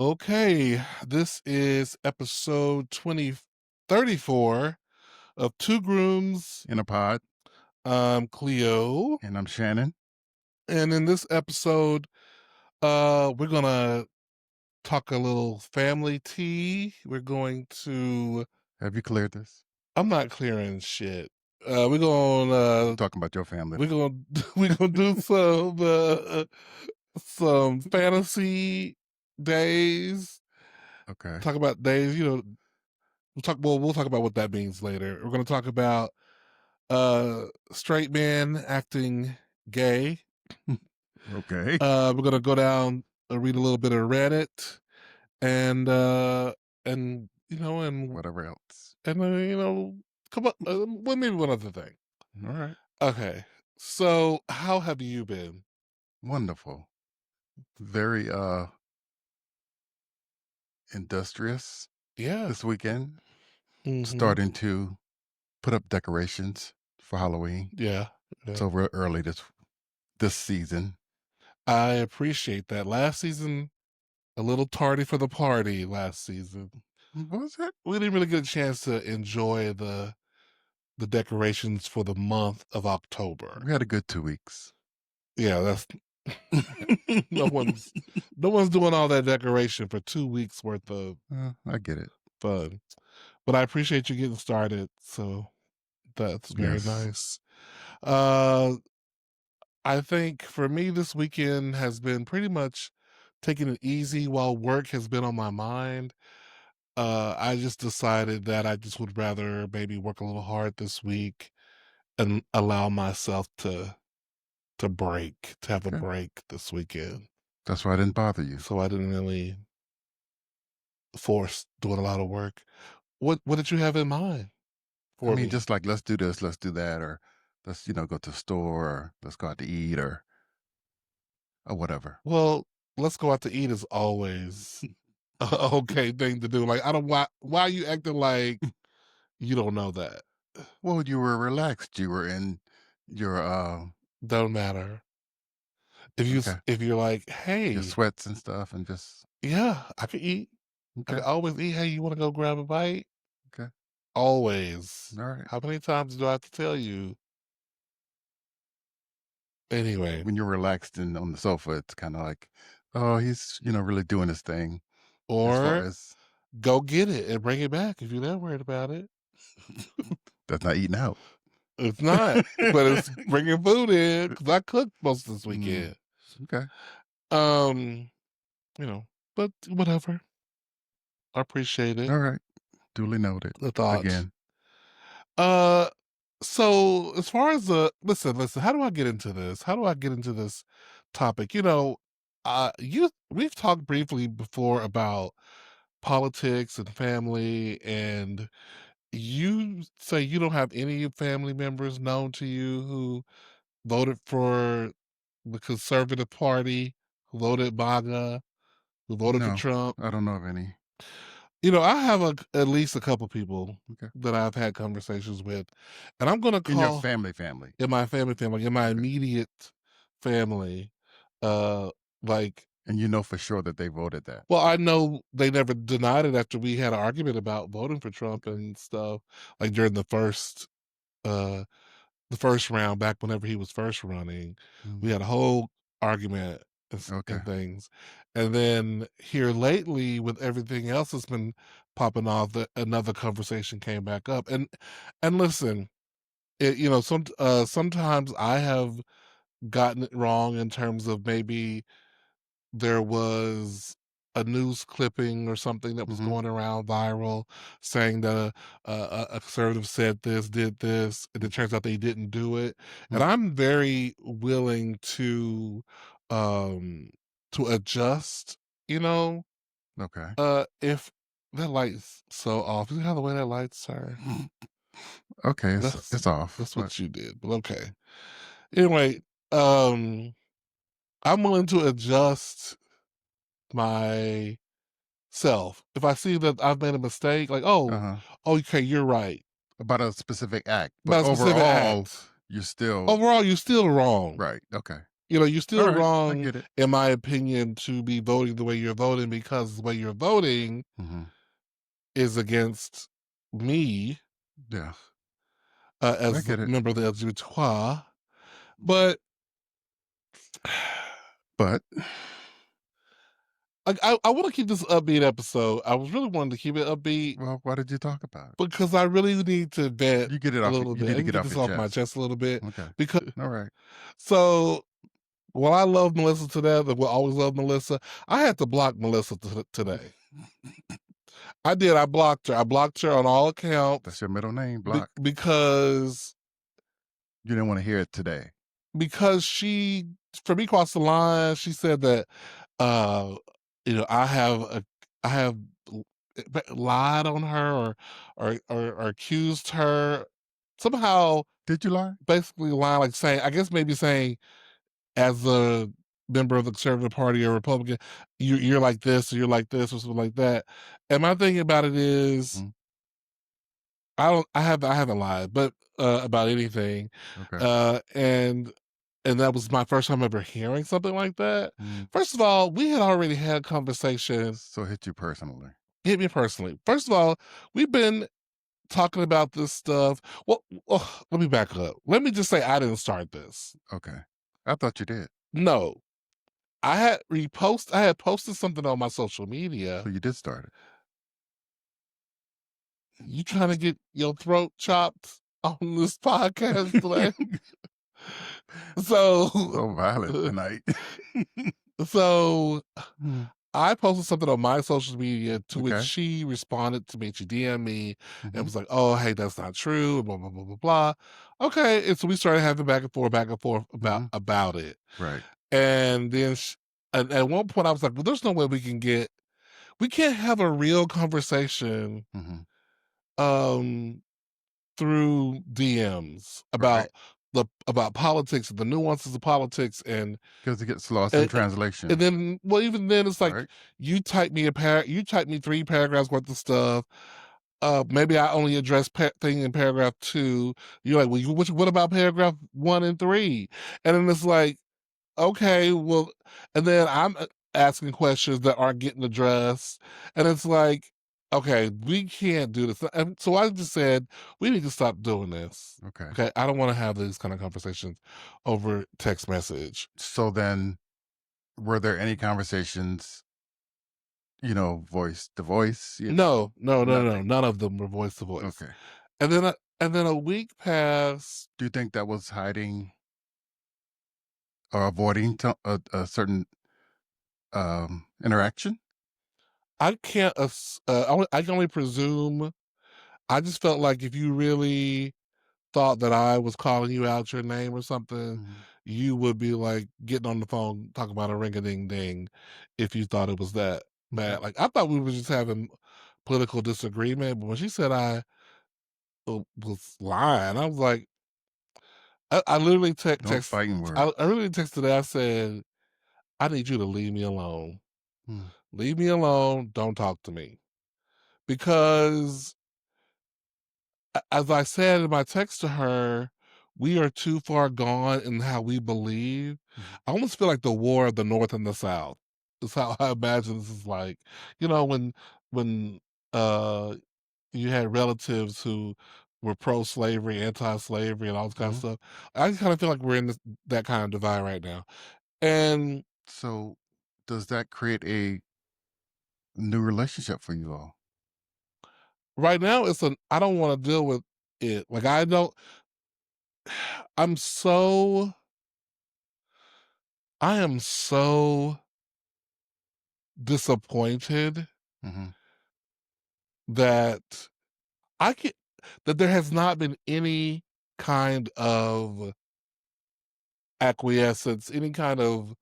Okay, this is episode 34 of Two Grooms. In a pod, I'm Cleo, and I'm Shannon. and in this episode, we're gonna talk a little family tea. We're going to. Have you cleared this? I'm not clearing shit. We're gonna. I'm talking about your family. We're gonna. We're gonna do some fantasy days. Okay. Talk about days. We'll talk. Well, we'll talk about what that means later. We're gonna talk about straight men acting gay. Okay. We're gonna go down read a little bit of Reddit and and Whatever else. come up well, maybe one other thing. All right. Okay, so how have you been? Wonderful. Very industrious Yeah. this weekend. Hmm. Starting to put up decorations for Halloween. Yeah, yeah. So real early this season. I appreciate that. Last season, a little tardy for the party. Last season, Was it? we didn't really get a chance to enjoy the decorations for the month of October. We had a good 2 weeks. Yeah, that's no one's no one's doing all that decoration for 2 weeks worth of I get it. fun. But I appreciate you getting started. So that's very Yes. nice. Uh I think for me this weekend has been pretty much taking it easy while work has been on my mind. I just decided that I just would rather maybe work a little hard this week and allow myself to have a Okay. break this weekend. That's why I didn't bother you. So I didn't really force doing a lot of work. What did you have in mind I for mean, me? just like let's do this, let's do that, or let's, go to the store, or let's go out to eat, or whatever. Well, let's go out to eat is always a okay thing to do. Like I don't why are you acting like you don't know that? Well, you were relaxed. You were in your Don't matter. okay, If you're like, your hey, sweats and stuff, and just yeah, I could eat. I okay, could always eat. Hey, you want to go grab a bite? okay, Always. all right. How many times do I have to tell you? Anyway, When you're relaxed and on the sofa, it's kind of like, oh, he's really doing his thing as far or as go get it and bring it back if you're that worried about it. that's not eating out. It's not, but it's bringing food in because I cooked most of this Mm, weekend. okay, Um, but whatever. I appreciate it. all right. Duly noted. The thought. Again, Uh, so as far as listen, how do I get into this? How do I get into this topic? We've talked briefly before about politics and family, and you say you don't have any family members known to you who voted for the conservative party, who voted MAGA, who voted for no, Trump. I don't know of any. I have at least a couple people Okay, that I've had conversations with, and I'm gonna in your call family. in my family, in my Okay, immediate family, uh, like, and you know for sure that they voted that. well, I know they never denied it after we had an argument about voting for Trump Okay. and stuff, like during uh the first round back whenever he was first running. We Mm, had a whole argument okay. and things. And then here lately with everything else that's been popping off, another conversation came back up. And listen, sometimes I have gotten it wrong in terms of maybe there was a news clipping or something that was Hmm. going around viral saying that a conservative said this, did this, and it turns out they didn't do it. And I'm very willing um to adjust, you know, Okay. if that light's so off. You see how the way that light's are? Okay, That's it's off, that's but what you did. But okay. Anyway, um I'm willing to adjust my self. If I see that I've made a mistake, like, uh-huh. oh, okay, you're right About a specific act, but about a specific overall, act. you're still Overall, you're still wrong. right. Okay. You're All still right, I wrong, get it. in my opinion, to be voting the way you're voting because the way you're voting Mhm. is against me Yeah, I as a get it. member of the LGBTQI. But But I want to keep this upbeat episode. I was really wanting to keep it upbeat well, why did you talk about it? because I really need to vent You get it a off little you bit. need I to need to get get off this your off my chest. chest a little bit Okay. because All right. so while I love Melissa to death and will always love Melissa, I had to block Melissa today. I did. I blocked her. I blocked her on all That's accounts your middle name, Block. because You didn't wanna hear it today. she for me crossed the line. She said that uh I have lied on her or accused her somehow, Did you lie? basically lying, like saying, I guess maybe saying, as a member of the conservative party or Republican, you're like this or you're like this or something like that. And my thing about it is Mhm. I haven't lied, but about anything. Okay. And that was my first time ever hearing something like that. Mm. First of all, we had already had a conversation. So it hit you personally. Hit me personally. First of all, we've been talking about this stuff. Well, let me back up. Let me just say I didn't start this. Okay. I thought you did. No, I had posted something on my social So media. you did start it. You trying to get your throat chopped on this podcast today? So, So violent tonight. so Mm. I posted something on my social media to which Okay. she responded to me. She DM'd me and Mhm. was like, "Oh, hey, that's not true." Blah blah blah blah blah. Okay, and so we started having back and forth Mhm. about it. Right. And then, and at one point, I was like, "Well, there's no way we can't have a real conversation Mhm. um through DMs Right. about politics and the nuances of politics Because it gets lost in and, and translation. then, well, even then, it's like Right. you type me 3 paragraphs worth of stuff. Maybe I only address thing in paragraph 2. You're like, well, what about paragraph 1 and 3? And then it's like, okay, well, and then I'm asking questions that aren't getting addressed, and it's like, okay, we can't do this. And so I just said we need to stop doing this. Okay. Okay, I don't want to have these kind of conversations over text message. So then were there any conversations, voice to voice? No, no, no, no, Nothing. none of them were voice to voice. Okay. And then a week passed. Do you think that was hiding or avoiding a certain interaction? I can't. I can only presume. I just felt like if you really thought that I was calling you out your name or something, Mhm. you would be like getting on the phone talking about a ring a ding ding if you thought it was that Okay. bad. Like I thought we were just having political disagreement, but when she said I was lying, I was like, I literally No fighting I words. really texted her. I said, I need you to leave me alone. Mm. Leave me alone. Don't talk to me because as I said in my text to her, we are too far gone in how we believe. Mhm. I almost feel like the war of the North and the South. Is how I imagine this is like. When uh you had relatives who were pro-slavery, anti-slavery, and all this kind of Mhm. stuff. I just kind of feel like we're in that kind of divide right now. And So does that create a new relationship for you all? right now, I don't want to deal with it. Like I don't. I'm so. I am so disappointed Mhm. that I can that there has not been any kind of acquiescence, any kind of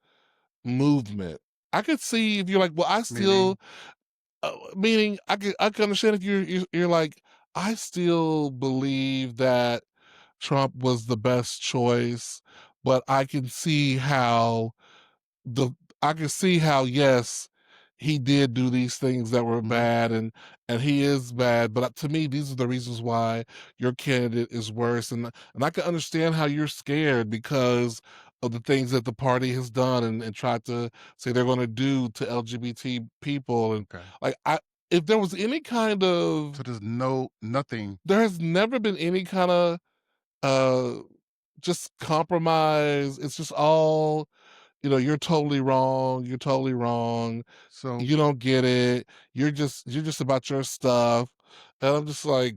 movement. I could see if you're like, well, I still, Meaning? meaning I can understand if you're like, I still believe that Trump was the best choice, but the I can see how, yes, he did do these things that were Mhm. bad, and he is bad, but to me, these are the reasons why your candidate is worse, and I can understand how you're scared because of the things that the party has done and tried to say they're going to do to LGBT people. And Okay. like, if there was any kind So of, there's nothing. there has never been any kind of uh just compromise. It's just all, you're totally wrong. You're totally wrong. So You don't get it. You're just about your stuff. And I'm just like,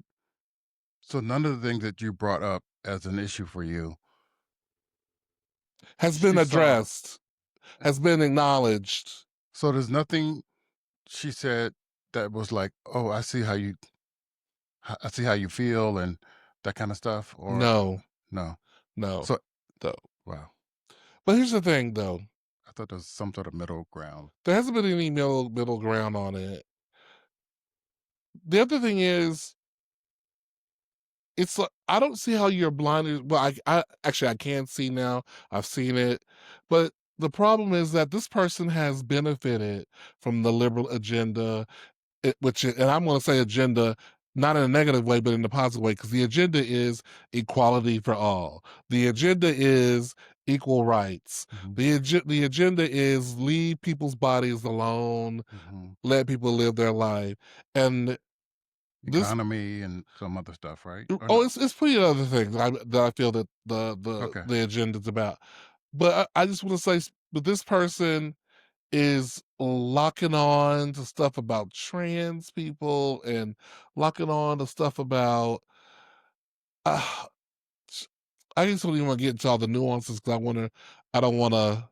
so none of the things that you brought up as an issue for you, has been she saw. addressed, has been acknowledged. So there's nothing she said that was like, "Oh, I see how you feel," and that kind of stuff, or No, no? no, So no. wow, But here's the thing, though. I thought there was some sort of middle ground. There hasn't been any middle ground on it. The other thing is, it's like, I don't see how you're blinded. Well, I actually I can see now. I've seen it, but the problem is that this person has benefited from the liberal agenda, and I'm going to say agenda not in a negative way, but in a positive way, because the agenda is equality for all. The agenda is equal rights. Hmm. The agenda is leave people's bodies alone, Hmm. let people live their life, and this. Economy and some other stuff, right? Or Oh, no? it's plenty of other things that I feel that the Okay. the agenda's about. But I just want to say, but this person is locking on to stuff about trans people and locking on to stuff about. Uh, I just don't even want to get into all the nuances because I don't want to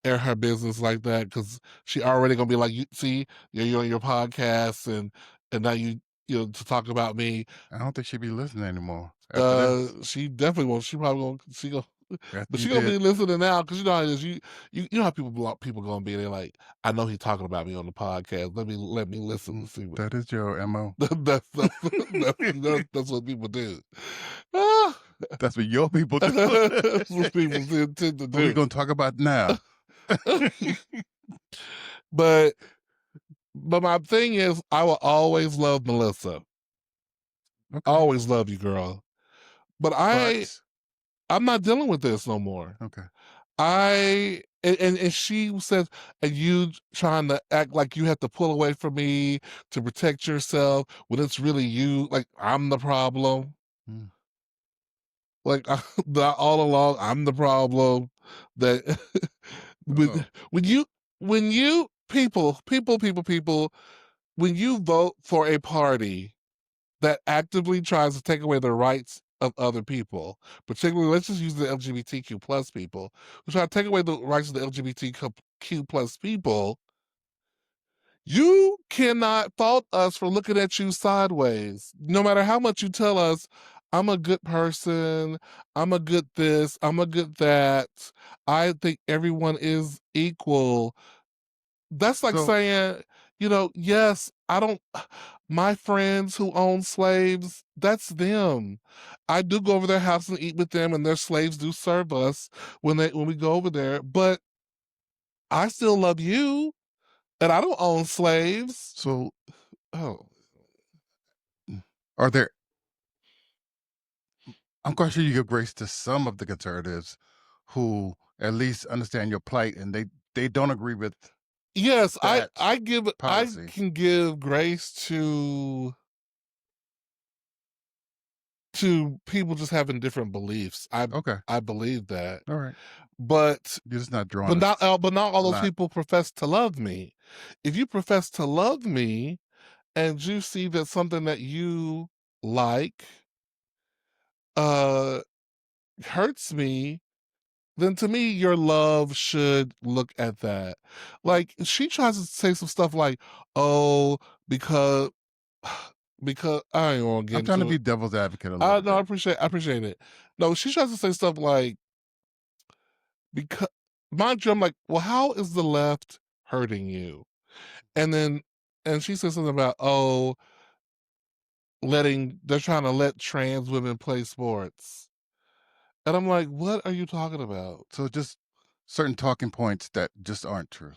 air her business like that because she already gonna be like, you see, you're on your podcast and now to talk about me. I don't think she'd be listening anymore after this. She definitely won't. She probably won't. After But you she gonna did. be listening now because you know how it is. You know how people gonna be. They're like, I know he's talking about me on the podcast. Let me listen to Mm, see what. that is your MO. That's what people do. Ah, That's what your people do. that's what people tend to Who we do. gonna talk about now? but but my thing is, I will always love Melissa. Okay. Always love you, girl. But But I'm not dealing with this no more. okay. And she says, and you trying to act like you have to pull away from me to protect yourself when it's really you. Like I'm the problem. Mm. Like that all along, I'm the problem. That when Uh-oh. when you when you people, when you vote for a party that actively tries to take away the rights of other people, particularly let's just use the LGBTQ plus people who try to take away the rights of the LGBTQ plus people. You cannot fault us for looking at you sideways, no matter how much you tell us. I'm a good person. I'm a good this. I'm a good that. I think everyone is equal. That's like So saying, yes, I don't my friends who own slaves, that's them. I do go over their house and eat with them and their slaves do serve us when we go over there, but I still love you and I don't own slaves. so Oh, are there I'm quite sure you give grace to some of the conservatives who at least understand your plight and they don't agree with yes, that I policy. can give grace to people just having different beliefs. Okay. I believe that. All right. But You're just not drawing But not all a those lot. people profess to love me. If you profess to love me and you see that something that you like, uh, hurts me, then to me, your love should look at that. Like, she tries to say some stuff like, "Oh, because because" I ain't gonna get I'm trying to into be it. devil's advocate a little No, bit. I appreciate it. No, she tries to say stuff like, "Because" mind you, I'm like, "Well, how is the left hurting you?" And then and she said something about, "Oh, they're trying to let trans women play sports." And I'm like, "What are you talking about?" So just certain talking points that just aren't true.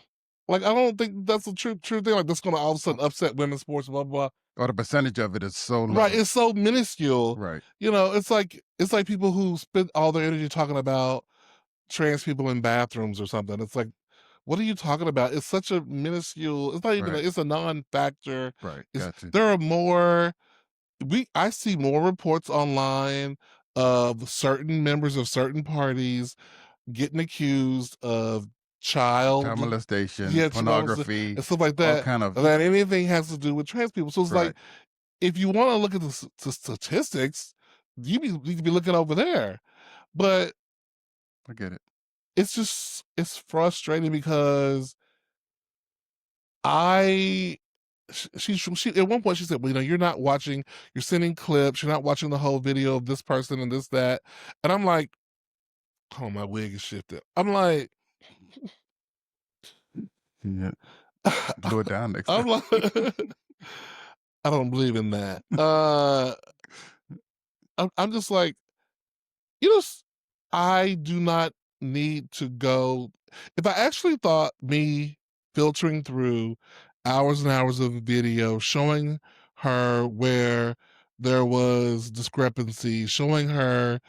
Like, I don't think that's a true thing, like, that's gonna all of a Or sudden upset women's sports, blah, blah, blah. or the percentage of it is so Right, little. it's so minuscule. Right. It's like people who spend all their energy talking about trans people in bathrooms or something. It's like, what are you talking about? It's such a minuscule. It's not even. Right. It's a non-factor. Right. It's Got you. there are more. I see more reports online of certain members of certain parties getting accused of Child child, molestation, yeah, pornography, and stuff like all that, kind of than anything has to do with trans people. So it's like, right. if you want to look at the statistics, you could be looking over there. But I get it. it's frustrating because I she at one point she said, well, you're not watching, you're sending clips, you're not watching the whole video of this person and this that, and I'm like, oh, my wig is shifted. I'm like, Yeah. Glue it down next I'm time. like, I don't believe in that. I'm just like, you know, I do not need to go. If I actually thought me filtering through hours and hours of video showing her where there was discrepancy, showing her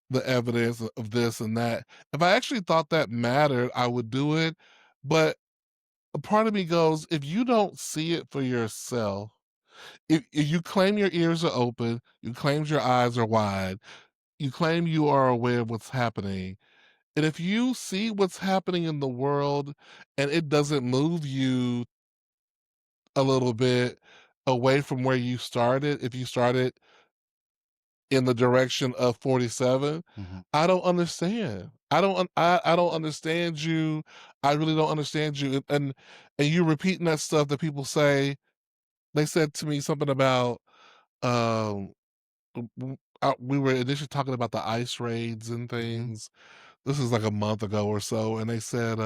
the evidence of this and that, if I actually thought that mattered, I would do it. But a part of me goes, if you don't see it for yourself, if you claim your ears are open, you claim your eyes are wide, you claim you are aware of what's happening. And if you see what's happening in the world and it doesn't move you a little bit away from where you started, if you started in the direction of 47, Mhm. I don't understand. I don't understand you. I really don't understand you. And you repeating that stuff that people say. They said to me something about um we were initially talking about the ICE raids and Mhm. things. This is like a month ago or so, and they said,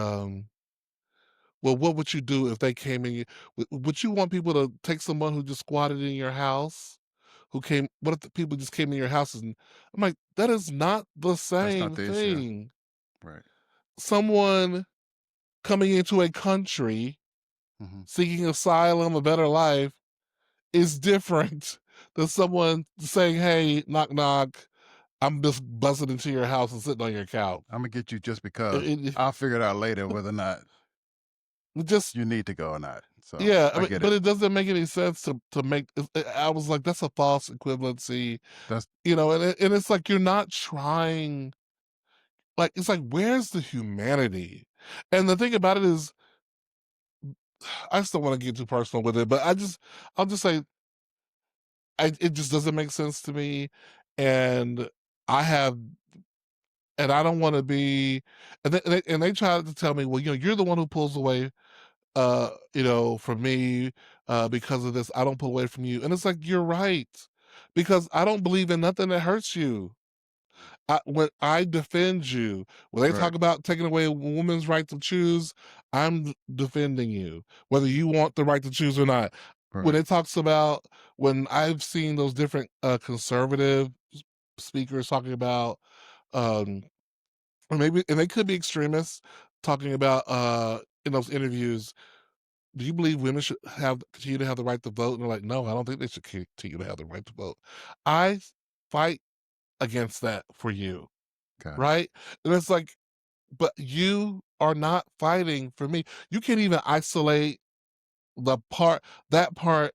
"Well, what would you do if they came in? Would you want people to take someone who just squatted in your house? Who came? What if the people just came in your house?" And I'm like, that is not the That's not same the issue. thing. Right. Someone coming into a country Mhm. seeking asylum, a better life, is different than someone saying, "Hey, knock knock, I'm just buzzing into your house and sitting on your couch." Imma get you just because. It I'll figure it out later whether or not just you need to go or not. So, yeah, I I mean, get but it. it doesn't make any sense to make. I was like, that's a false equivalency, That's and it's like you're not trying. Like it's like, where's the humanity? And the thing about it is, I still want to get too personal with it, but I'll just say, it just doesn't make sense to me, and I have and I don't want to be, and they tried to tell me, well, you're the one who pulls away, from me, because of this. I don't pull away from you, and it's like you're right, because I don't believe in nothing that hurts you. When I defend you, when they right, talk about taking away a woman's right to choose, I'm defending you, whether you want the right to choose or not. When right. it talks about, when I've seen those different conservative speakers talking about, um, or maybe, and they could be extremists, talking about in those interviews, do you believe women should continue to have the right to vote? And they're like, no, I don't think they should continue to have the right to vote. I fight against that for you, Got it. right? And it's like, but you are not fighting for me. You can't even isolate the part, that part.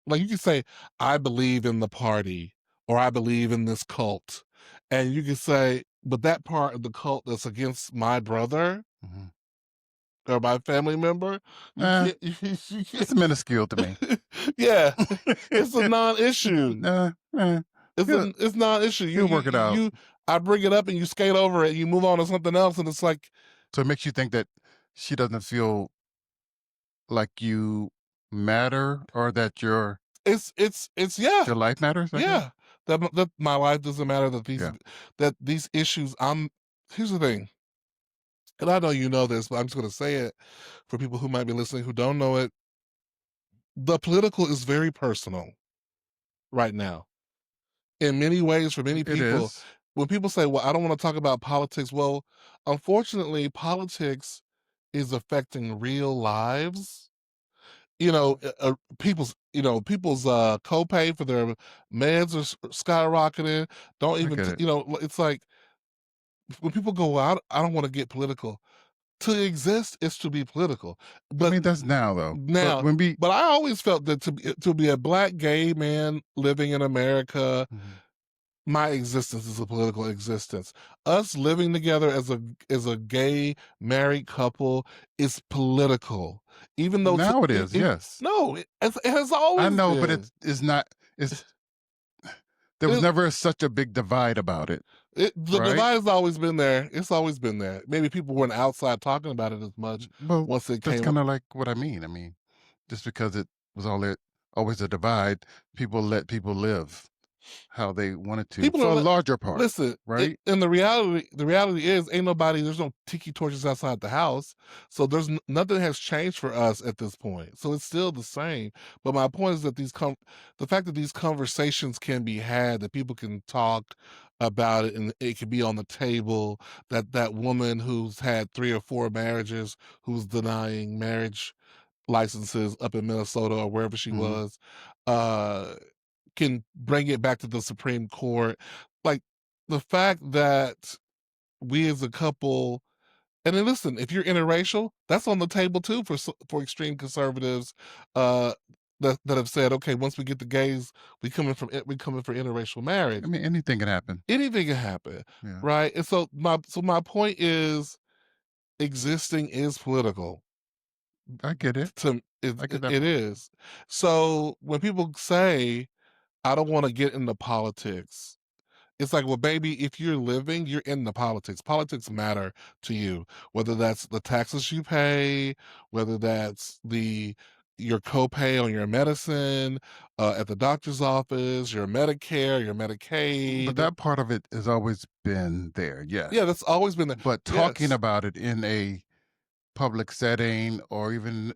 Like you can say, I believe in the party or I believe in this cult. And you can say, but that part of the cult that's against my brother Mhm. or my family member, you Eh, can't, you can't. it's minuscule to me. Yeah, it's a non-issue. Nah, eh, he'll It's non-issue. he'll work it out. I bring it up and you skate over it. You move on to something else, and it's like So it makes you think that she doesn't feel like you matter or that yeah, your life matters, I guess? yeah. That my life doesn't matter. Yeah, That these issues. Here's the thing, and I know you know this, but I'm just going to say it for people who might be listening who don't know it. The political is very personal right now in many ways for many it people. is. When people say, "Well, I don't want to talk about politics," well, unfortunately, politics is affecting real lives. People's copay for their meds are skyrocketing. Don't I even get it. it's like when people go out, I don't want to get political. To exist is to be political. I But mean, that's now though. But now, when we but I always felt that to be a black gay man living in America, Mhm. my existence is a political existence. Us living together as a gay married couple is political. Even though Now it is, yes. no, it has I always know, but been. it's not it's there was It, never such a big divide about it, the right? divide has always been there. It's always been there. Maybe people weren't outside talking about it as much Well, once it that's came. kind of like what I mean. I mean, just because it was always a divide, people let people live how they wanted to People for are a larger part, listen. right? And the reality is, ain't nobody. There's no tiki torches outside the house, so nothing has changed for us at this point. So it's still the same. But my point is that the fact that these conversations can be had, that people can talk about it, and it can be on the table. That woman who's had 3 or 4 marriages, who's denying marriage licenses up in Minnesota or wherever she Hmm. was, uh can bring it back to the Supreme Court. Like the fact that we as a couple, and then listen, if you're interracial, that's on the table too for extreme conservatives, uh, that have said, okay, once we get the gays, we coming for interracial I marriage. mean, anything can happen. Anything can happen, Yeah, right? And so my point is, existing is political. I get it. To I get that it part. is. So when people say, I don't want to get into politics, it's like, well, baby, if you're living, you're in the politics. Politics matter to you, whether that's the taxes you pay, whether that's your copay on your medicine at the doctor's office, your Medicare, your But Medicaid. that part of it has always been there, Yeah, yes. that's always been there. But talking Yes, about it in a public setting or even,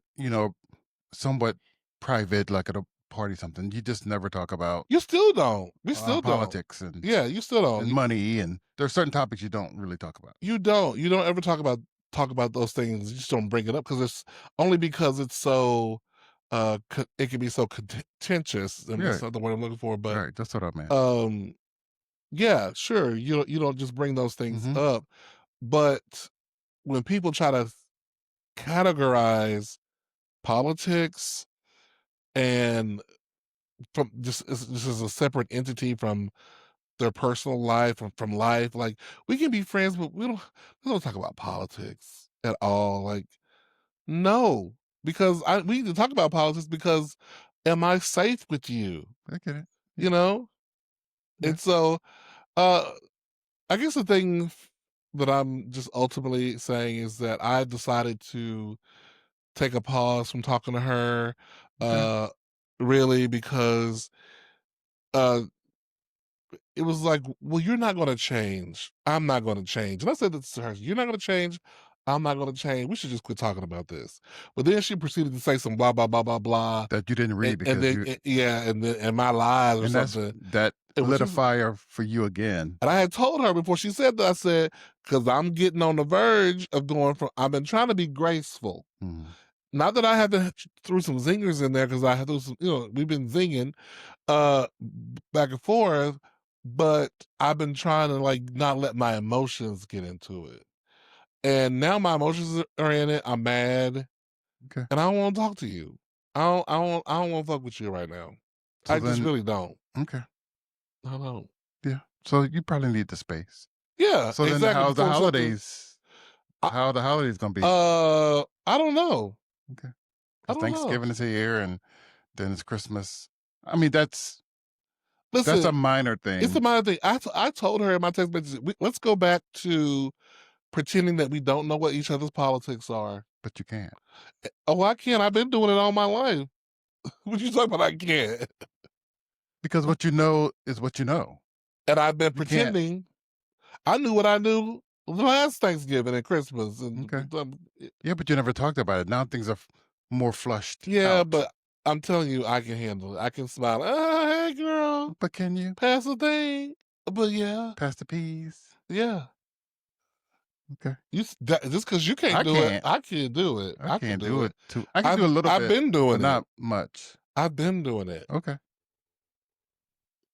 somewhat private, like at a party, something, you just never talk about you still don't. We still don't. politics Yeah, you still don't. and money, and there's certain topics you don't really talk about. You don't. You don't ever talk about those things. You just don't bring it up because it's only because it's so it can be so contentious, and Yeah, that's not the word I'm looking for, but right. That's what I meant. um yeah, sure, you don't just bring those things Hmm. up, but when people try to categorize politics and from just as a separate entity from their personal life, from life, like, we can be friends, but we don't talk about politics at all, like, no, because we need to talk about politics because am I safe with you? I get it. You Yeah, know? yeah. And so, uh, I guess the thing that I'm just ultimately saying is that I decided to take a pause from talking to her, Okay. uh, really because, uh, it was like, "Well, you're not gonna change. I'm not gonna change." And I said this to her, "You're not gonna change. I'm not gonna change. We should just quit talking about this." But then she proceeded to say some blah, blah, blah, blah, blah, That you didn't and read and because then you yeah, and my lies or and that's something. that And when lit she a was fire for you again. and I had told her before she said that, I said, "'Cause I'm getting on the verge of going from." I've been trying to be graceful. Mhm. Not that I haven't threw some zingers in there, because I had threw some, we've been zinging, back and forth, but I've been trying to, like, not let my emotions get into it. And now my emotions are in it. I'm mad, Okay. and I don't want to talk to you. I don't want to fuck with you right now. So I just then really don't. okay. I don't. Yeah. So you probably need the space. Yeah, So then exactly. Before something, I, how are the holidays gonna be? I don't know. Okay. I Because don't know. Thanksgiving is here and then it's Christmas. I mean, that's Listen, a minor it's the thing, minor thing. I told her in my text messages, let's go back to pretending that we don't know what each other's politics are. but you can't. Oh, I can't. I've been doing it all my life. What you talking about? I can't. Because what you know is what you know. And I've been You can't. pretending. I knew what I knew last Thanksgiving and Christmas, and Okay. Yeah, but you never talked about it. Now things are more flushed yeah, out. but I'm telling you, I can handle it. I can smile. Oh, hey, girl, But can you pass the thing. But yeah, pass the peas? yeah. Okay. Just because you can't I do it, can't. I can do it. I I can can't do do it. it too. I can do I've a little I've bit, been but doing it. not much. I've been doing it. Okay.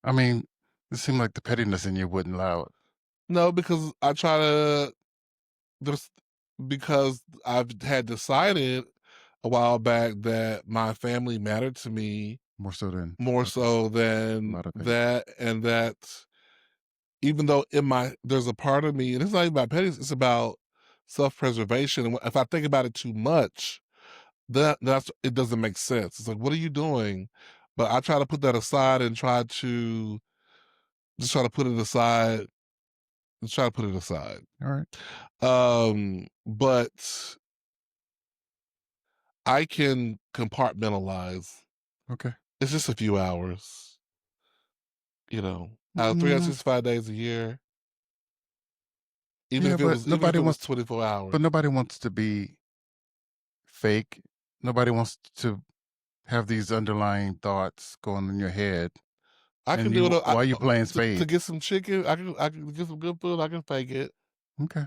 I mean, it seemed like the pettiness in you wouldn't allow it. No, because I try to just because I've had decided a while back that my family mattered to me More so than more so a than lot of things. that, and that even though in my there's a part of me, and it's not even about pettiness, it's about self-preservation. And if I think about it too much, that's it doesn't make sense. It's like, what are you doing? But I try to put that aside and try to just try to put it aside. Just try to put it aside. All right. But I can compartmentalize. Okay. It's just a few hours, out of Mm, 365 days a year, yeah, even if it was 24 hours. but nobody wants to be fake. Nobody wants to have these underlying thoughts going in your head, I and can do it you while you playing to get spades. some chicken. I can get some good food. I can fake it. Okay.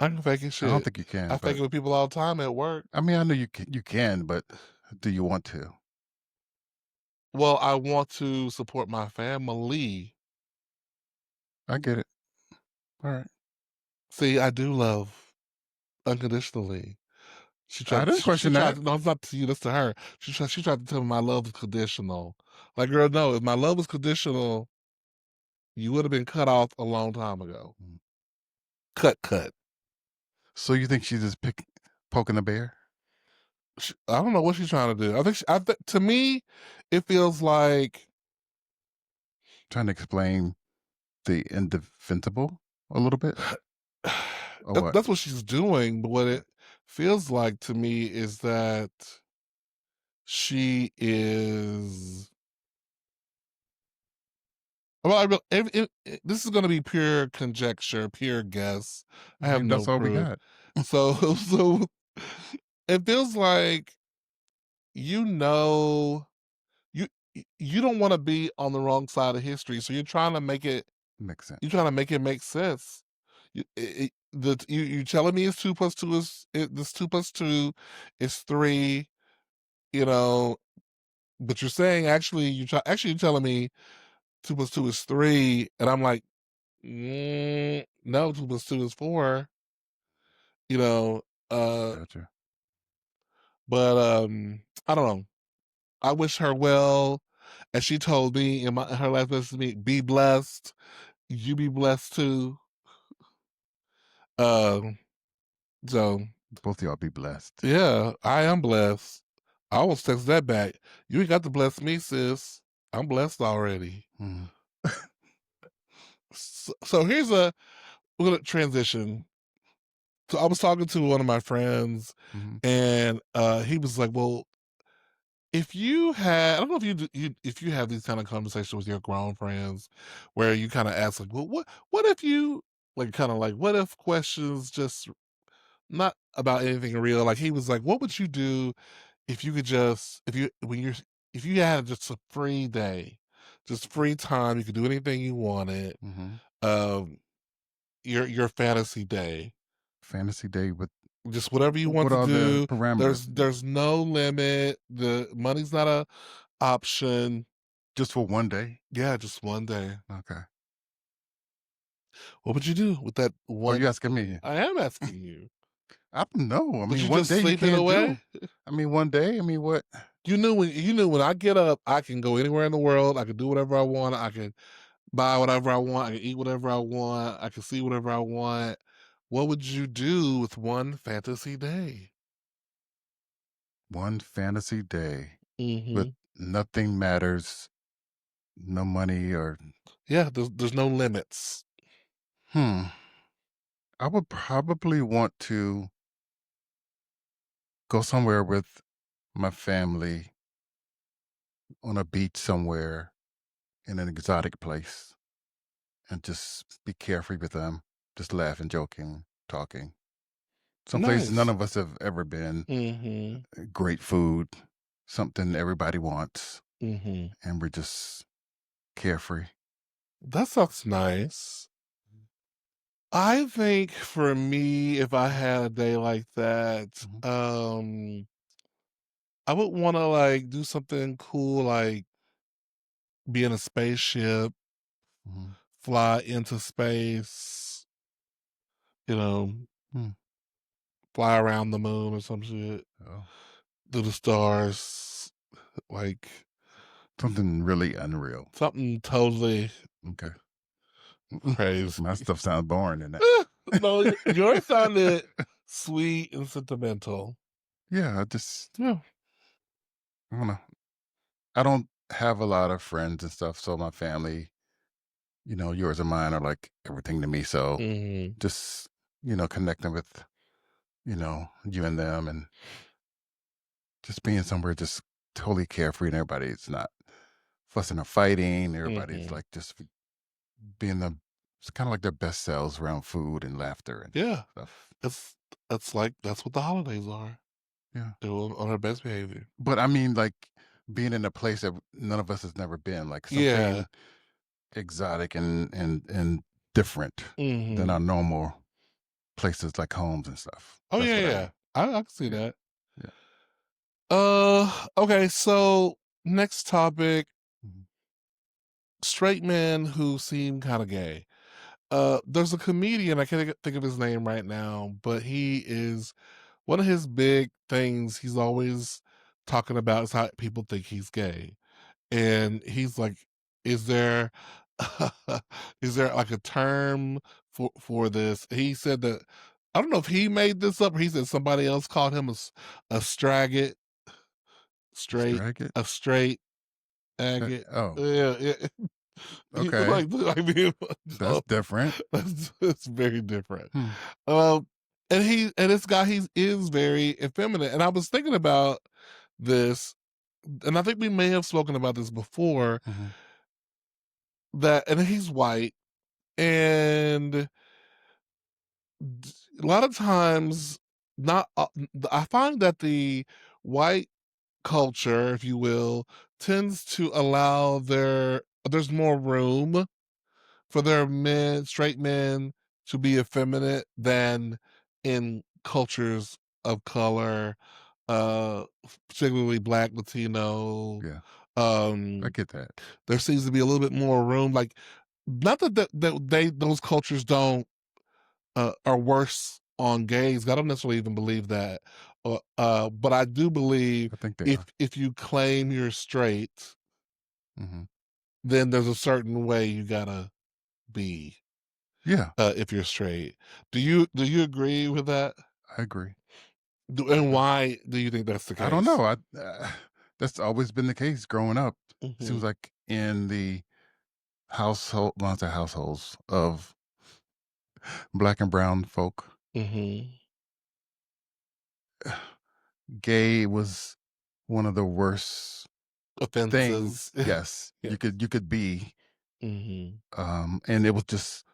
I can fake it I don't shit. think you can, I fake but it with people all the time at work. I mean, I know you can, but do you want to? Well, I want to support my family. I get it. All right. See, I do love unconditionally. I didn't She question tried that. to no, it's not to you, that's to her. She tried to tell me my love is conditional. Like, girl, no, if my love was conditional, you would have been cut off a long time ago. Mm. Cut. So you think she's just poking the bear, I don't know what she's trying to do. To me, it feels like trying to explain the indefensible a little bit, or what? that's what she's doing. But what it feels like to me is that she is. Well, this is going to be pure conjecture, pure guess. I I have mean, no that's all we proof. got. So, so it feels like you know you you don't want to be on the wrong side of history, so Makes you're sense. trying to make it make sense. You telling me it's 2 plus 2 this 2 plus 2 is 3, you know, but you're saying actually you're telling me 2 plus 2 is 3, and I'm like, no, 2 plus 2 is 4, you know, uh, Gotcha. but I don't know. I wish her well, and she told me in her last message to me, "Be blessed. You be blessed too." Um, so Both of y'all be blessed. yeah, I am blessed. I almost text that back. You ain't got to bless me, sis. I'm blessed already. Mhm. So here's we're gonna transition. So I was talking to one of my friends, Mhm. and he was like, "Well, if you had, I don't know if if you have these kind of conversations with your grown friends, where you kind of ask like, well, what if you like kind of like what if questions just not about anything real. Like he was like, what would you do if you could just if you had just a free day, just free time, you could do anything you wanted, Mhm. um, your fantasy day, Fantasy day with just whatever you want what to are the do. parameters? There's no limit. The money's not a option. Just for one day? Yeah, just one day. Okay. What would you do with that Oh, you one? asking me? I am asking you. I don't know. I Would mean, you one just day you sleep it can't away? do. I mean, one day. I mean, what? You knew when I get up, I can go anywhere in the world. I can do whatever I want. I can buy whatever I want. I can eat whatever I want. I can see whatever I want. What would you do with one fantasy day? One fantasy day with Hmm. nothing matters, no money or Yeah, there's no limits. hmm. I would probably want to go somewhere with my family on a beach somewhere in an exotic place and just be carefree with them, just laughing, joking, talking. Some places none Nice. of us have ever been. Hmm. Great food, something everybody wants, Hmm. and we're just carefree. That sounds nice. I think for me, if I had a day like that, Mhm, I would want to like do something cool, like be in a spaceship, mhm. fly into space, you know, Hmm. fly around the moon or some shit, Oh, through the stars, like something really unreal. something totally Okay. crazy. My stuff sounds boring in No, yours that. sounded sweet and sentimental. Yeah, I just Yeah. I don't know. I don't have a lot of friends and stuff, so my family, yours and mine are like everything to me. So Mhm. just, connecting with, you and them and just being somewhere just totally carefree and everybody's not fussing or fighting. Everybody's Mhm. like just being it's kind of like their best selves around food and laughter and Yeah. stuff. It's it's like that's what the holidays are. Yeah. Doing on our best behavior. But I mean, like being in a place that none of us has never been, like Yeah. something exotic and different than our Mhm. normal places like homes and stuff. Oh, That's yeah, what I yeah. mean. I can see Yeah. that. Yeah. Okay, so next topic, Mhm. straight men who seem kinda gay. There's a comedian, I can't think of his name right now, but he is one of his big things he's always talking about is how people think he's gay. And he's like, "Is there is there like a term for this?" He said that I don't know if he made this up or he said somebody else called him a straggot, straight, Strike it. a straight agate. Oh, Yeah, yeah. He okay. like being That's different. that's very different. Hmm. Um, and this guy he is very effeminate. And I was thinking about this, and I think we may have spoken about this before. Hmm. That and he's white, and a lot of times, not. I find that the white culture, if you will, tends to allow there's more room for their men, straight men, to be effeminate than in cultures of color, particularly Black, Latino. Yeah, I Um, get that. there seems to be a little bit more room. Like, not that they those cultures don't are worse on gays. I don't necessarily even believe that, but I do believe I think they if are. you claim you're straight, Hmm. then there's a certain way you gotta be. Yeah, If you're straight. Do you agree with that? I agree. And why do you think that's the I don't know. case? That's always been the case growing up. Seems Mhm, like in the household, lots of households of black and brown folk, mhm. gay was one of the worst things. Offenses. Yes, you Yes. could be, Mhm. and it was just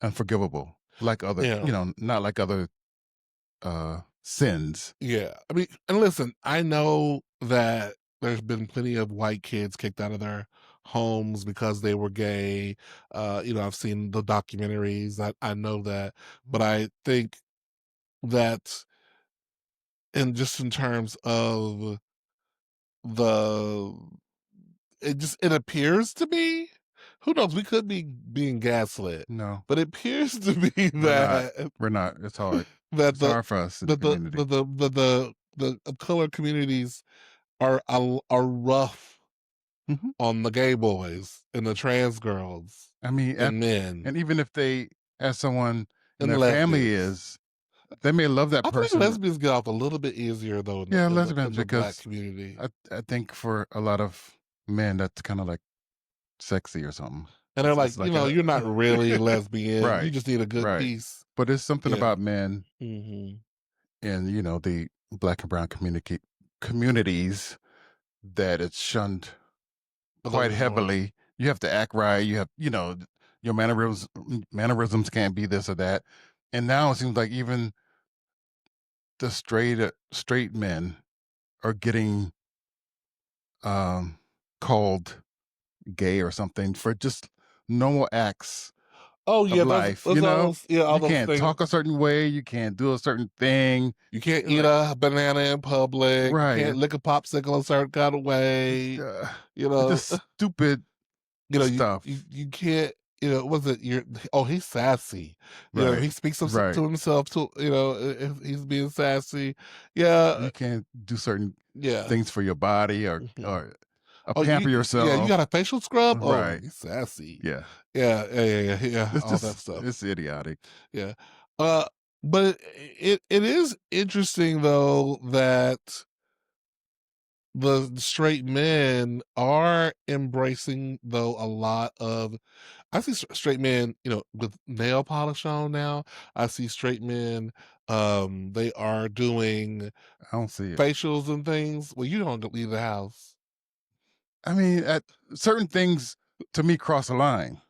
unforgivable. Like other, Yeah, not like other sins. yeah. I mean, and listen, I know that there's been plenty of white kids kicked out of their homes because they were gay. I've seen the documentaries. I know that, but I think that in terms of the it appears to be, who knows, we could be being gaslit, No, but it appears to be we're not. that We're not. It's hard. that It's hard for us in the community. the color communities are rough Mhm. on the gay boys and the trans girls I mean, and men and even if they, as someone in and their family lesbians. is, they may love that I think person. lesbians get off a little bit easier though in Yeah, lesbians, the black because community. I think for a lot of men that's kind of like sexy or something. And they're like, It's like a you're not really lesbian. You right, just need a good right. piece. But there's something Yeah. about men Mhm. in the black and brown communities that it's shunned A little quite bit more. heavily. You have to act right. You have, your mannerisms can't be this or that. And now it seems like even the straight men are getting um called gay or something for just normal acts Oh, of yeah, life, those all those yeah, all You those can't things. talk a certain way, you can't do a certain thing. You can't You're eat like, a banana in public, you right. can't lick a popsicle a certain kind of way, Uh, you it's know, just stupid you stuff. you can't was it your oh, he's sassy. Right. He speaks of Right. to himself to if he's being sassy. Yeah, You can't do certain yeah. things for your body Mhm. or Oh, pamper yeah, you got yourself. a facial scrub? Oh, Right. he's sassy. Yeah. Yeah, It's all that just stuff. it's idiotic. Yeah. Uh, but it is interesting though that the straight men are embracing though a lot of I see straight men, with nail polish on now. I see straight men, they are doing I don't see it. facials and things. Well, you don't leave the house. I mean, at certain things to me cross a line.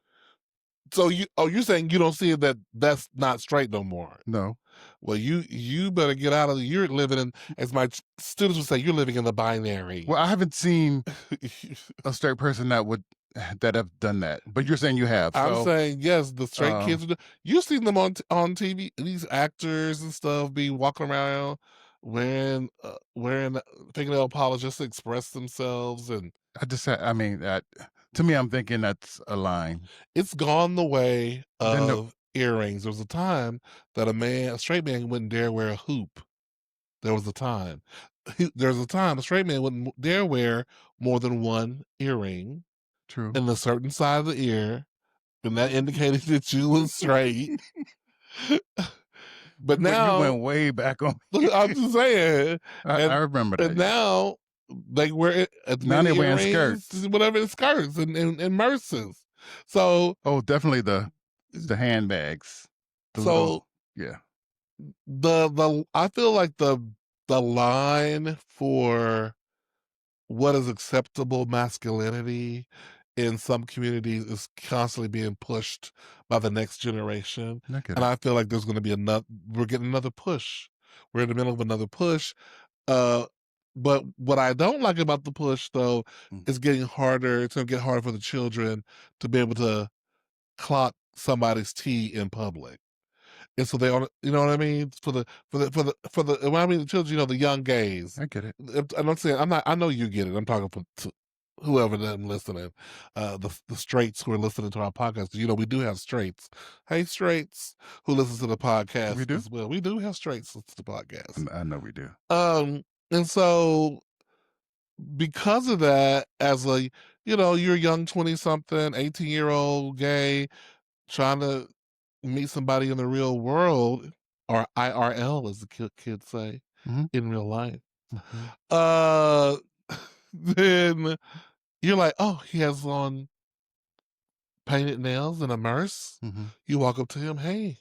So you're saying you don't see that that's not straight no more. No. Well, you better get out of you're living in, as my students would say, you're living in the binary. Well, I haven't seen a straight person that would that have done that, but you're saying you have. I'm So, saying yes, the straight um, kids. You seen them on TV. These actors and stuff be walking around wearing fingernail polish just to express themselves, and I mean, that to me, I'm thinking that's a line. it's gone the way Then the of earrings. There was a time that a straight man wouldn't dare wear a hoop. There was a time. There was a time a straight man wouldn't dare wear more than one earring true. in a certain side of the ear, and that indicated that you was straight. But You now, went way back on. I'm just saying, I and remember and that. Yeah. now they wear as Now many they're wearing earrings, skirts. whatever, in skirts and merces. So Oh, definitely the handbags, the so little yeah. the I feel like the line for what is acceptable masculinity in some communities is constantly being pushed by the next generation. I get And it. I feel like there's going to be we're getting another push. We're in the middle of another push. Uh, but what I don't like about the push, though, Mm, is getting harder. It's going to get harder for the children to be able to clock somebody's tea in public. And so they on, you know what I mean? When I mean the children, the young gays. I get it. I'm not saying I'm not. I know you get it. I'm talking to whoever them listening, the straights who are listening to our podcast. We do have straights. Hey, straights who listen to the We podcast do? as well. We do have straights listen to the podcast. I know we do. And so because of that, as you're a young 20 something, 18-year-old gay trying to meet somebody in the real world, or IRL, as the kids say, Mhm, in real life. mhm, Uh, then you're like, oh, he has on painted nails and a merce. mhm. You walk up to him, hey,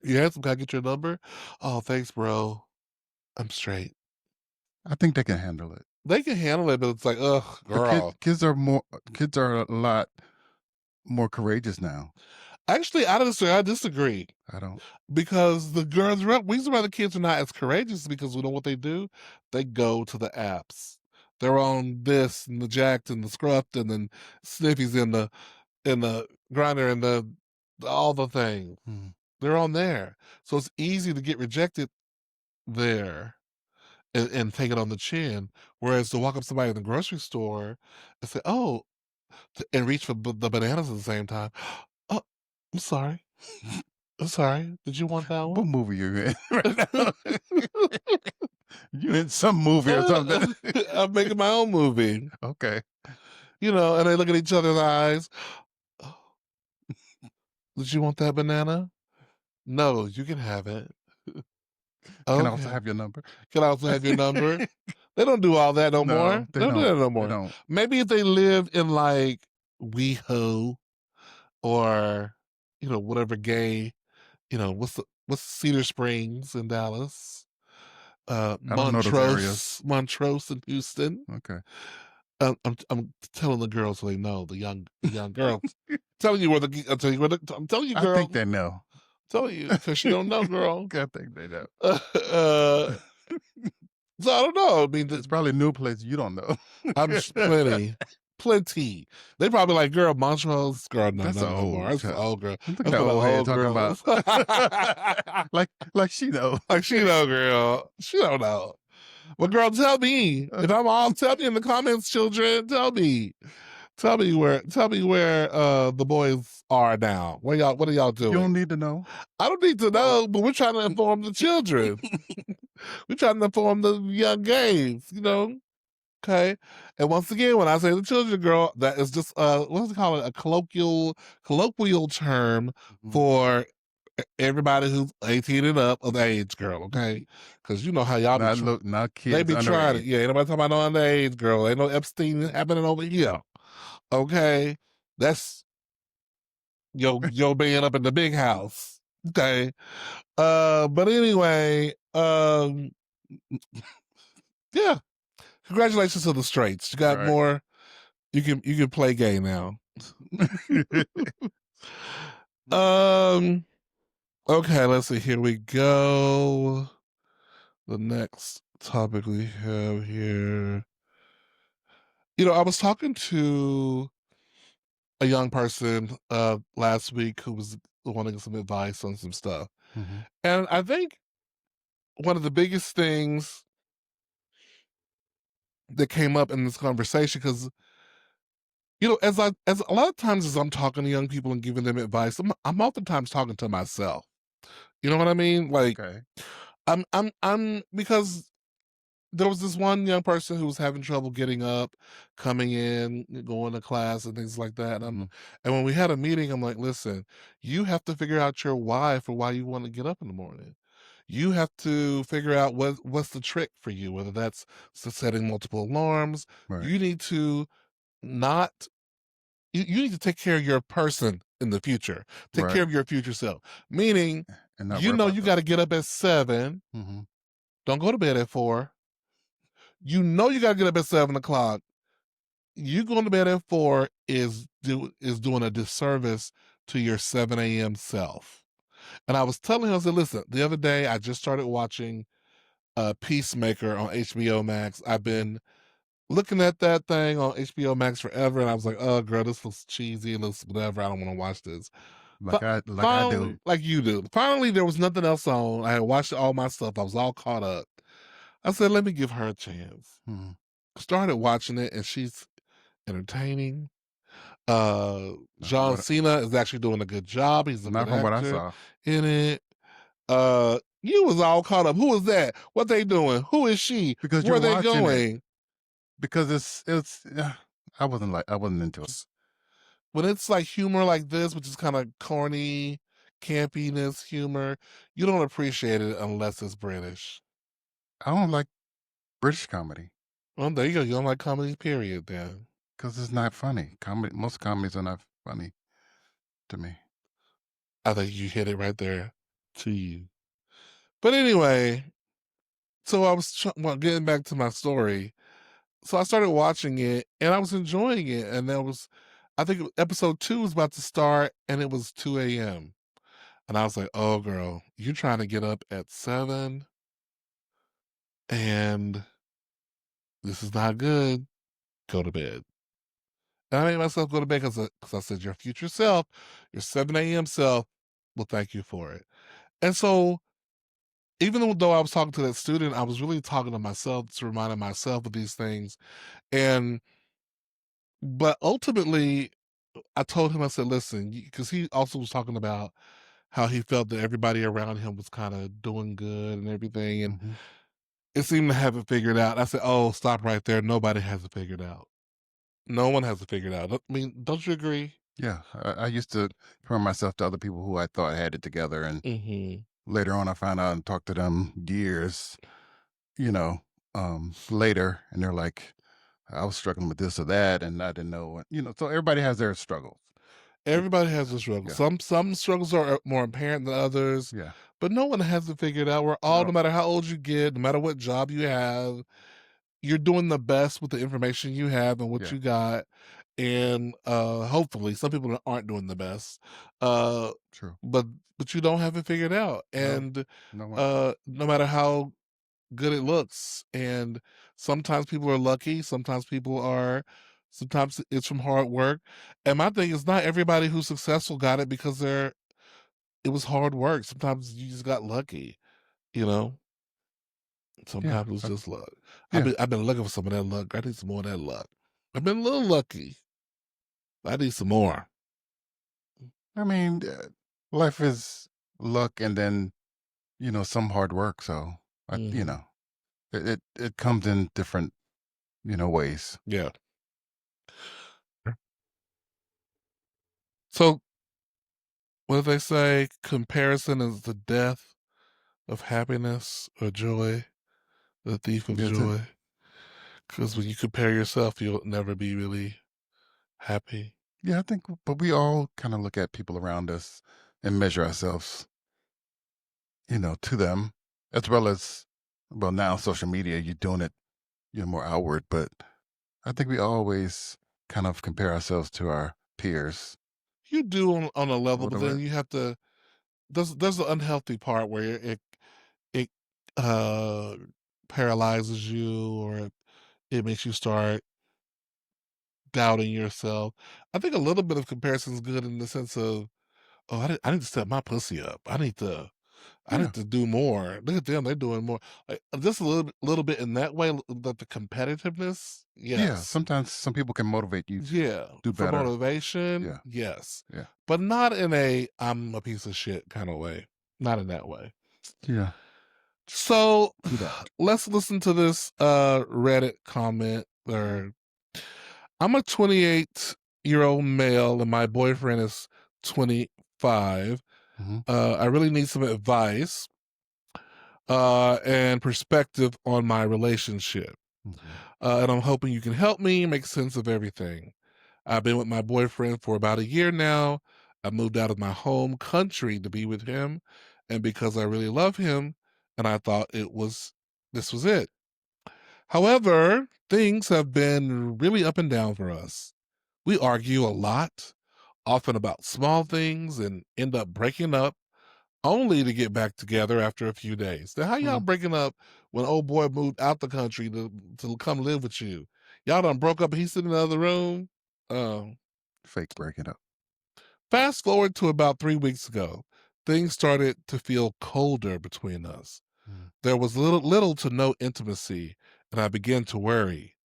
you handsome, can I get your number? Oh, thanks, bro. I'm straight. I think they can handle it. They can handle it, but it's like, ugh, But girl. kids are a lot more courageous now. Actually, I disagree. I don't Because the girls, reason why the kids are not as courageous is because we know what they do. They go to the apps. They're on this and the Jacked and the Scruffed and then Sniffies and the Grinder and the all the things. mhm. They're on there, so it's easy to get rejected there and take it on the chin. Whereas to walk up to somebody in the grocery store and say, "Oh," and reach for the bananas at the same time. Oh, I'm sorry. I'm sorry. Did you want that What one? movie you in right now? You in some movie or something? I'm making my own movie, Okay. and they look at each other's eyes. "Oh, did you want that banana? No, you can have it. Can I also Okay. have your number? Can I also have your number?" They don't do all that no more. No, They they don't do that don't. no They more. don't. Maybe if they lived in like WeHo or whatever gay, what's Cedar Springs in Dallas, I don't know those Montrose, areas. Montrose in Houston. Okay. I'm telling the girls so they know, the young girls. I'm telling you, I think girl. they know. Telling you because you don't know, girl. I think they know. So I don't know. I mean, It's probably a new place you don't know. plenty. They probably like, girl, Montrose, girl, no, That's not an no more. old That's for child. old girl. Look at That's that for the old head old talking about girls. like like she knows. Like she know, girl. She don't know. Well, girl, tell me. If I'm all, tell me in the comments, children. Tell me. tell me where the boys are now. What are y'all You don't doing? need to know. I don't need to Well, know, but we're trying to inform the children. We're trying to inform the young gays, you know? Okay. And once again, when I say the children girl, that is just what's it called? A colloquial term mhm. for everybody who's 18 and up of age girl, okay? Because you know how y'all be Not they kids be trying it. underage. Yeah, ain't nobody talking about no underage girl. Ain't no Epstein happening over here. Okay. That's your being up in the big house. Okay. But anyway, yeah. Congratulations to the straights. You got Right. more. You can play gay now. um. Okay. Let's see. Here we go. The next topic we have here. I was talking to a young person last week who was wanting some advice on some stuff, Mhm. and I think one of the biggest things that came up in this conversation because as a lot of times as I'm talking to young people and giving them advice, I'm oftentimes talking to myself. You know what I mean? Like Okay. I'm because there was this one young person who was having trouble getting up, coming in, going to class and things like that. Mhm. And when we had a meeting, I'm like, listen, you have to figure out your why for why you want to get up in the morning. You have to figure out what's the trick for you, whether that's setting multiple alarms. Right. You need to not you need to take care of your person in the future. Take care Right. of your future self. Meaning, And not worry about you them. got to get up at 7. Mhm. Don't go to bed at 4. You got to get up at 7 o'clock. You going to bed at 4 is doing a disservice to your 7 a.m. self. And I was telling him, I said, listen, the other day I just started watching Peacemaker on HBO Max. I've Mhm. been looking at that thing on HBO Max forever, and I was like, "Oh, girl, this looks cheesy. It looks whatever. I don't want to watch this." Like I do. Finally, like you do. Finally, there was nothing else on. I had watched all my stuff. I was all caught up. I said, "Let me give her a chance." Mhm. Started watching it, and she's entertaining. Not from John what Cena is actually doing a good job. He's a good not from what I actor saw. in it. You was all caught up. Who was that? What they doing? Who is she? Because Where you're are they watching it. going? Because I wasn't into it. When it's like humor like this, which is kind of corny, campiness humor, you don't appreciate it unless it's British. I don't like British comedy Well, there you go. You don't like comedies, period, then. because it's not funny. Most comedies are not funny to me. I think you hit it right there to you. But anyway, so getting back to my story. So I started watching it and I was enjoying it. And I think episode 2 was about to start and it was 2 a.m. And I was like, oh, girl, you're trying to get up at 7 and this is not good. Go to bed. And I made myself go to bed because I said, your future self, your 7 a.m. self will thank you for it. And so, even though I was talking to that student, I was really talking to myself, to reminding myself of these things. And, but ultimately, I told him, I said, listen, because he also was talking about how he felt that everybody around him was kind of doing good and everything. And Mhm. it seemed to have it figured out. I said, oh, stop right there. Nobody has it figured out. No one has it figured out. I mean, don't you agree? Yeah, I used to compare myself to other people who I thought had it together, and Hmm. later on, I found out and talked to them you know, later, and they're like, "I was struggling with this or that, and I didn't know." So everybody has their struggles. Y- Everybody has a struggle. Yeah, Some struggles are more apparent than others, yeah, but no one has it figured out. We're all, no, no matter how old you get, no matter what job you have, you're doing the best with the information you have and what yeah, you got. And hopefully, some people aren't doing the best, uh, true. but you don't have it figured out. No, And no one. no matter how good it looks. And sometimes people are lucky, sometimes it's from hard work. And my thing is not everybody who's successful got it because it was hard work. Sometimes you just got lucky, you know? Yeah, Sometimes it was just luck. yeah. I've been looking for some of that luck. I need some more of that luck. I've been a little lucky. I need some more. I mean, life is luck and then, some hard work. So, I, you Mhm. know, it comes in different, ways. Yeah. So, what do they say? Comparison is the death of happiness or joy, the thief of Is it? joy. Because when you compare yourself, you'll never be really happy. Yeah, I think, but we all kind of look at people around us and measure ourselves, to them, as well as, well, now social media, you're doing it, more outward, but I think we always kind of compare ourselves to our peers You do on a or level, but then whatever. you have to. There's the unhealthy part where it uh paralyzes you, or it makes you start doubting yourself. I think a little bit of comparison is good in the sense of, oh, I need to step my pussy up. I Yeah. need to do more. Look at them, they're doing more. Like, just a little bit in that way, that the competitiveness, Yeah. yes. Sometimes some people can motivate you to Yeah, do for better. motivation, Yeah. yes. Yeah. But not in a "I'm a piece of shit" kinda way. Not in that way. Yeah. So, Do that. let's listen to this, Reddit comment, or I'm a 28-year-old male and my boyfriend is 25. Hmm. I really need some advice, and perspective on my relationship. Hmm. And I'm hoping you can help me make sense of everything. I've been with my boyfriend for about a year now. I moved out of my home country to be with him, and because I really love him, and I thought this was it. However, things have been really up and down for us. We argue a lot, often about small things, and end up breaking up only to get back together after a few days. Now, how y'all Hmm. breaking up when old boy moved out the country to come live with you? Y'all done broke up and he's sitting in the other room? Um, Fake breaking up. Fast forward to about 3 weeks ago. Things started to feel colder between us. Mm. There was little to no intimacy, and I began to worry.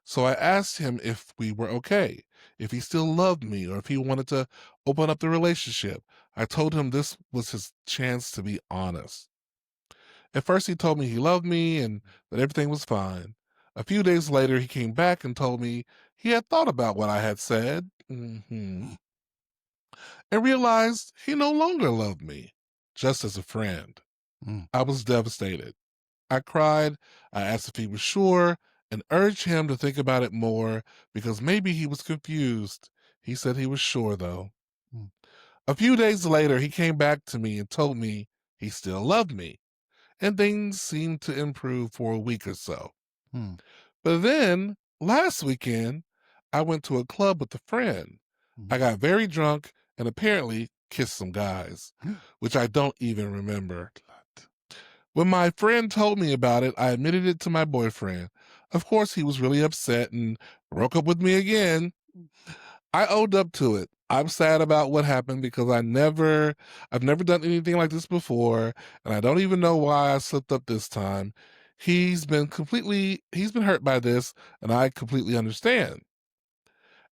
So I asked him if we were okay, if he still loved me, or if he wanted to open up the relationship. I told him this was his chance to be honest. At first, he told me he loved me and that everything was fine. A few days later, he came back and told me he had thought about what I had said, and realized he no longer loved me, just as a friend. Mm. I was devastated. I cried. I asked if he was sure and urged him to think about it more because maybe he was confused. He said he was sure, though. Mm. A few days later, he came back to me and told me he still loved me, and things seemed to improve for a week or so. Mm. But then, last weekend, I went to a club with a friend. Mm. I got very drunk and apparently kissed some guys, which I don't even remember. Slut. When my friend told me about it, I admitted it to my boyfriend. Of course, he was really upset and broke up with me again. I owned up to it. I'm sad about what happened because I've never done anything like this before, and I don't even know why I slipped up this time. He's been hurt by this, and I completely understand.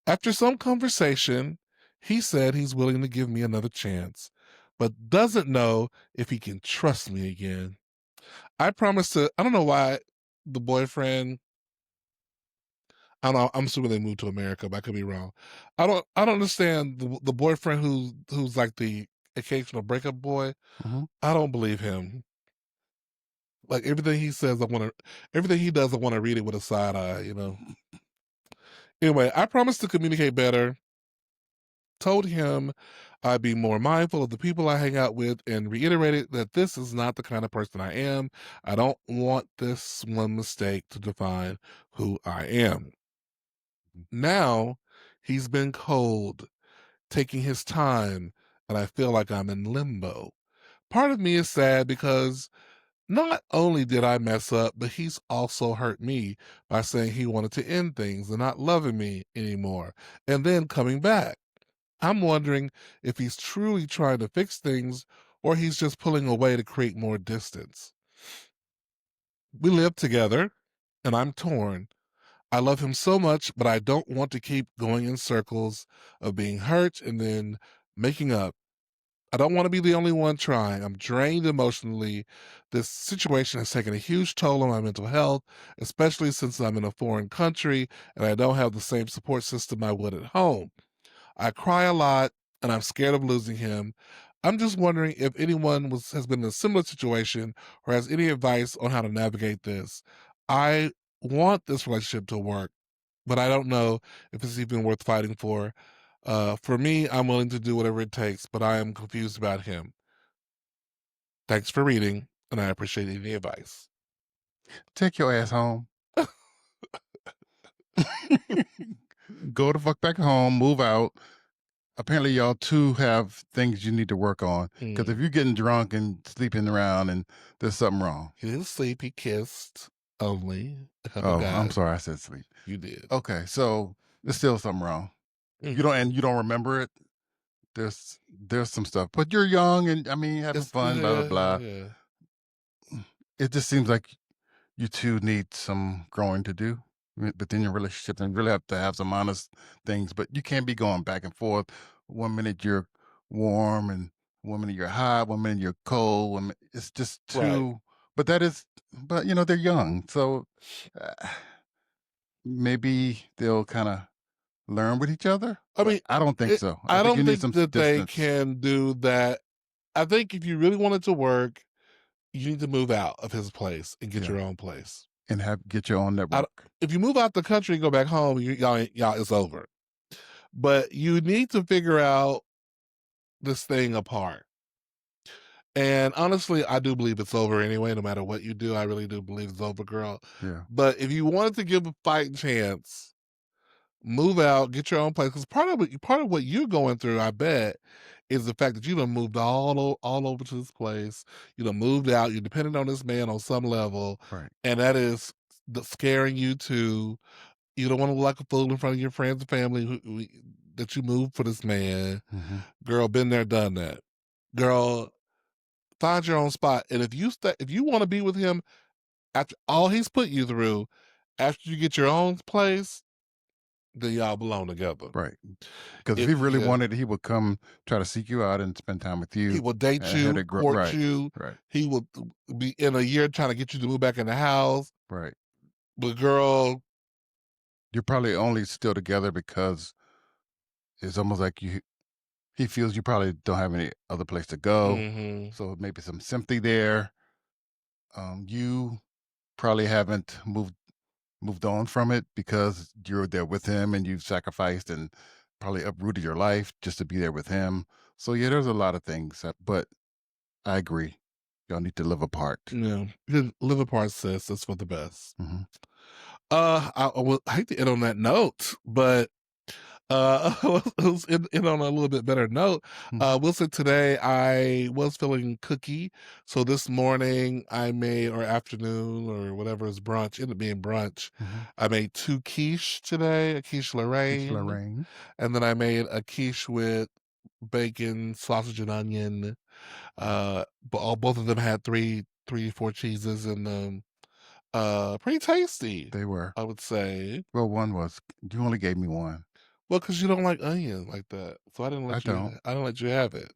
After some conversation, he said he's willing to give me another chance, but doesn't know if he can trust me again. I don't know why the boyfriend, I don't know, I'm assuming they moved to America, but I could be wrong. I don't understand the boyfriend who's like the occasional breakup boy. Hmm. I don't believe him. Like everything he does, I wanna read it with a side eye, you know? Anyway, I promised to communicate better, told him I'd be more mindful of the people I hang out with, and reiterated that this is not the kind of person I am. I don't want this one mistake to define who I am. Now, he's been cold, taking his time, and I feel like I'm in limbo. Part of me is sad because not only did I mess up, but he's also hurt me by saying he wanted to end things and not loving me anymore, and then coming back. I'm wondering if he's truly trying to fix things or he's just pulling away to create more distance. We live together, and I'm torn. I love him so much, but I don't want to keep going in circles of being hurt and then making up. I don't want to be the only one trying. I'm drained emotionally. This situation has taken a huge toll on my mental health, especially since I'm in a foreign country and I don't have the same support system I would at home. I cry a lot and I'm scared of losing him. I'm just wondering if anyone has been in a similar situation or has any advice on how to navigate this. I want this relationship to work, but I don't know if it's even worth fighting for. For me, I'm willing to do whatever it takes, but I am confused about him. Thanks for reading, and I appreciate any advice. Take your ass home. Go the fuck back home, move out. Apparently, y'all two have things you need to work on. Because if Mm. you're getting drunk and sleeping around, and there's something wrong. He didn't sleep. He kissed only a couple Oh, I'm guys. sorry, I said sleep. You did. Okay, so there's still something wrong. You don't, Mhm. and you don't remember it. There's some stuff, but you're young, and I mean having It's fun, blah blah yeah, blah. yeah. It just seems like you two need some growing to do within your relationship, and really have to have some honest things. But you can't be going back and forth. One minute you're warm, and one minute you're hot. One minute you're cold. It's just Right. too. But that is. But they're young, so uh, maybe they'll kind of learn with each other. I But mean, I don't think it so. I I think you don't need think some that they distance. can do that. I think if you really want it to work, you need to move out of his place and get Yeah, your own place. and have get your own I don't network. if you move out the country and go back home, y'all it's over. But you need to figure out this thing apart. And honestly, I do believe it's over anyway, no matter what you do. I really do believe it's over, girl. Yeah, But if you wanted to give a fighting chance, move out, get your own place. Because part of what you're going through, I bet, is the fact that you done moved all over to this place. You done moved out. You're dependent on this man on some level, right. and that is scaring you too. You don't want to look like a fool in front of your friends and family that you moved for this man. Hmm. Girl, been there, done that. Girl, find your own spot. And if you want to be with him after all he's put you through, after you get your own place, then y'all belong together. Right. Because if he If really you wanted it, he would come try to seek you out and spend time with He you will date and had you, it grow. court Right. you. Right. He will be in a year trying to get you to move back in the house. Right. But girl, You're probably only still together because it's almost like he feels you probably don't have any other place to go. hmm So maybe some sympathy there. You probably haven't moved on from it because you're there with him and you've sacrificed and probably uprooted your life just to be there with him. So yeah, there's a lot of things, but I agree. Y'all need to live apart. you live apart, sis. That's for the best. Hmm. I hate to end on that note, but let's end on a little bit better note. Hmm. We'll say today I was feeling cookie, so this morning I made or afternoon or whatever is brunch, ended up being brunch. Hmm. I made two quiche today, a quiche Peach Lorraine, Lorraine. and then I made a quiche with bacon, sausage, and onion. But both of them had three, four cheeses and pretty tasty, They were. I would say. Well, one was. You only gave me one. Well, because you don't like onion like that, so I don't. I didn't let you have it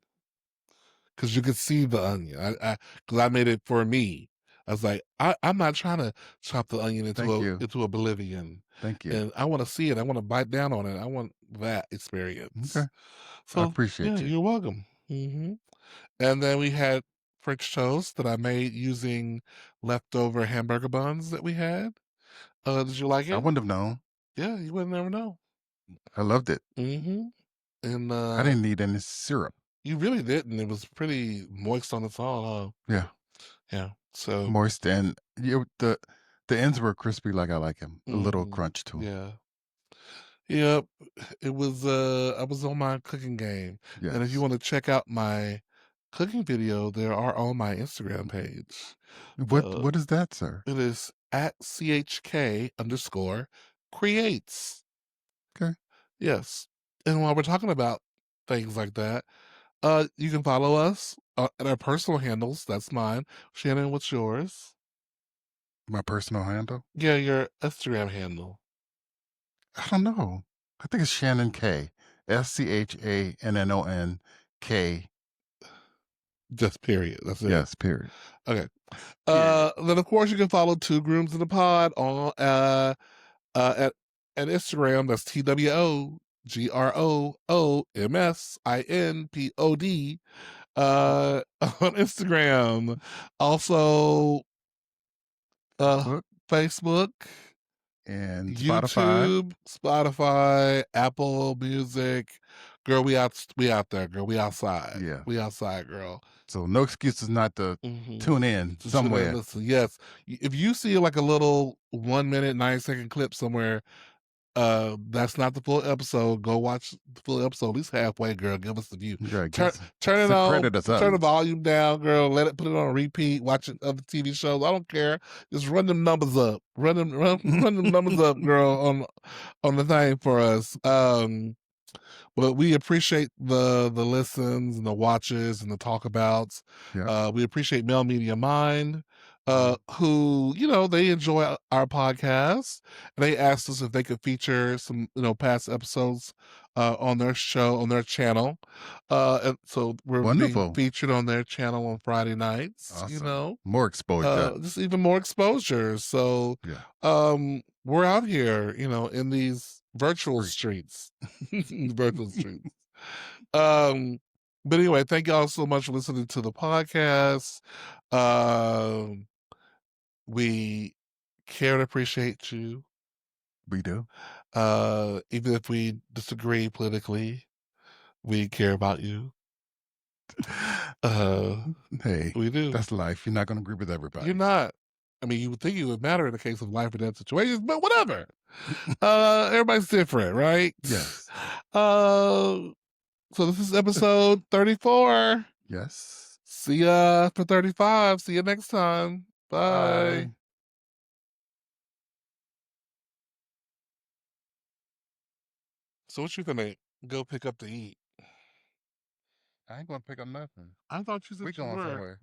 because you could see the onion. Because I made it for me. I was like, I'm not trying to chop the onion Thank you. into oblivion, Thank you. and I want to see it. I want to bite down on it. I want that Okay. experience. I So yeah, appreciate you. you're welcome. And then we had French toast that I made using leftover hamburger buns that we had. Did you like I it? wouldn't have known. Yeah, you would never know. I loved it. hmm And I didn't need any syrup. you really didn't. It was pretty moist on its own, huh? Yeah, Yeah. So, moist and the ends were crispy like I like them. A little mhm, crunch to them. yeah. Yep. It was I was on my cooking game. And if you Yes. want to check out my cooking video, they are on my Instagram page. Uh What is that, sir? it is at CHK_creates. Okay. Yes. And while we're talking about things like that, you can follow us at our personal handles. That's mine. Shannon, what's yours? My personal handle. Yeah, your Instagram handle. I don't know. I think it's Shannon K. SCHANNON K. Just period. That's it. Yes, period. Okay. Period. Then of course you can follow Two Grooms in the Pod on at Instagram. That's TWOGROOMSINPOD on Instagram. Also uh Facebook Facebook, and Spotify. YouTube, Spotify, Apple Music. Girl, we out there, girl. We outside. Yeah. We outside, girl. So no excuses not to Mm-hmm. tune in To tune in, somewhere. listen. Yes, if you see like a little 1 minute, 9 second clip somewhere, that's not the full episode. Go watch the full episode. At least halfway, girl. Give us the view. Yeah, Turn get turn it some on. credit or Turn the something. volume down, girl. Let it put it on repeat. Watch it other TV shows. I don't care. Just run them numbers up. Run them numbers up, girl. On the thing for us. But we appreciate the listens and the watches and the talkabouts. Yep. We appreciate Mel Media Mind, Mhm. who they enjoy our podcast, and they asked us if they could feature some past episodes on their show on their channel, and so we're being Wonderful. featured on their channel on Friday nights. Awesome. More exposure. Just even more exposure. So, Yeah. we're out here, in these virtual Street. streets, virtual streets. Um, but anyway, thank y'all so much for listening to the podcast. Um, we care and appreciate you. We do. Even if we disagree politically, we care about you. Uh, Hey, we do. that's life. You're not going to agree with You're everybody. not. I mean, you would think it would matter in the case of life or death situations, but whatever. Everybody's different, right? Yes. Uh, so this is episode 34. Yes. See ya for 35. See you next time. Bye. Bye. So what you gonna go pick up to eat? I ain't going to pick up nothing. I thought you We said you going were. somewhere.